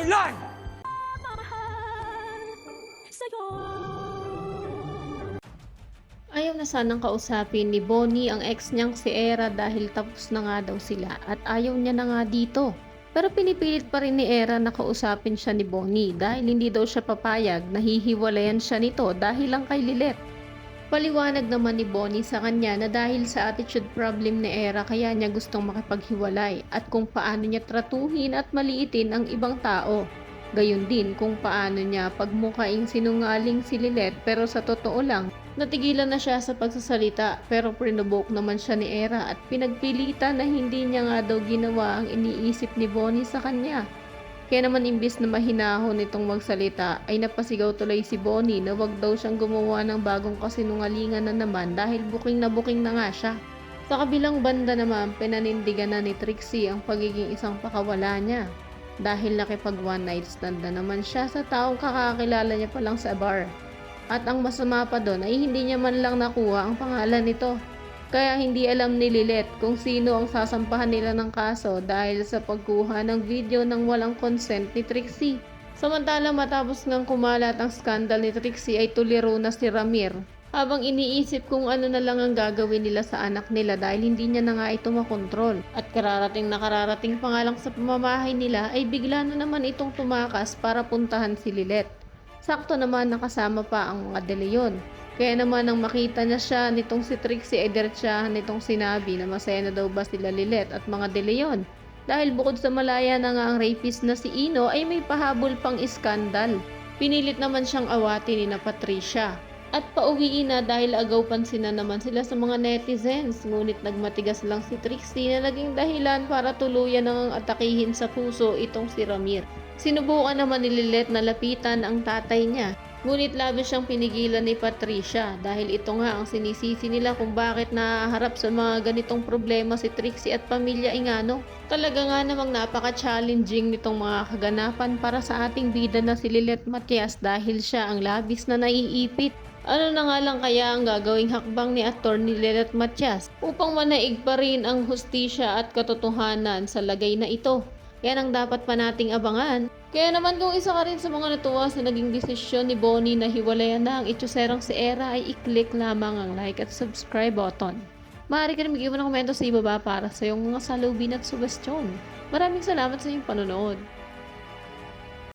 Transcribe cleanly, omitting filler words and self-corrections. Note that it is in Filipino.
dahilan! Ayaw na sanang kausapin ni Bonnie ang ex niyang si Era dahil tapos na nga daw sila at ayaw niya na nga dito. Pero pinipilit pa rin ni Era na kausapin siya ni Bonnie dahil hindi daw siya papayag na hihiwalayan siya nito dahil lang kay Lilet. Paliwanag naman ni Bonnie sa kanya na dahil sa attitude problem ni Era kaya niya gustong makipaghiwalay at kung paano niya tratuhin at maliitin ang ibang tao. Gayon din kung paano niya pagmukaing sinungaling si Lilet pero sa totoo lang, natigilan na siya sa pagsasalita pero prinubok naman siya ni Era at pinagpilitan na hindi niya nga daw ginawa ang iniisip ni Bonnie sa kanya. Kaya naman imbis na mahinahon itong magsalita ay napasigaw tuloy si Bonnie na wag daw siyang gumawa ng bagong kasinungalingan na naman dahil buking na nga siya. Sa kabilang banda naman pinanindigan na ni Trixie ang pagiging isang pakawala niya. Dahil nakipag one night stand na naman siya sa taong kakakilala niya pa lang sa bar. At ang masama pa doon ay hindi niya man lang nakuha ang pangalan nito. Kaya hindi alam ni Lilet kung sino ang sasampahan nila ng kaso dahil sa pagkuha ng video ng walang consent ni Trixie. Samantala matapos ngang kumalat ang skandal ni Trixie ay tuliro na si Ramir. Habang iniisip kung ano na lang ang gagawin nila sa anak nila dahil hindi niya na nga ito makontrol. At kararating pa nga lang sa pamamahay nila ay bigla na naman itong tumakas para puntahan si Lilet. Sakto naman nakasama pa ang mga De Leon. Kaya naman nang makita niya siya nitong si Trixie ay diretsahan nitong sinabi na masaya na daw ba sila Lilet at mga De Leon. Dahil bukod sa malaya na nga ang rapist na si Ino ay may pahabol pang iskandal. Pinilit naman siyang awatin ni na Patricia. At pauwiin na dahil agaw pansin na naman sila sa mga netizens. Ngunit nagmatigas lang si Trixie na naging dahilan para tuluyan nang atakihin sa puso itong si Ramir. Sinubukan naman ni Lilet na lapitan ang tatay niya. Ngunit labis siyang pinigilan ni Patricia dahil ito nga ang sinisisi nila kung bakit nahaharap sa mga ganitong problema si Trixie at pamilya Ingano. Talaga nga namang napaka-challenging nitong mga kaganapan para sa ating bida na si Lilet Matias dahil siya ang labis na naiipit. Ano na nga lang kaya ang gagawing hakbang ni Attorney Lilet Matias upang manaig pa rin ang hustisya at katotohanan sa lagay na ito? Yan ang dapat pa nating abangan. Kaya naman kung isa ka rin sa mga natuwa sa naging desisyon ni Bonnie na hiwalayan na ang itsuserang si Era ay i-click lamang ang like at subscribe button. Maaari ka rin mag-iwan ng komento sa ibaba para sa iyong mga salubin at sugestyon. Maraming salamat sa iyong panonood.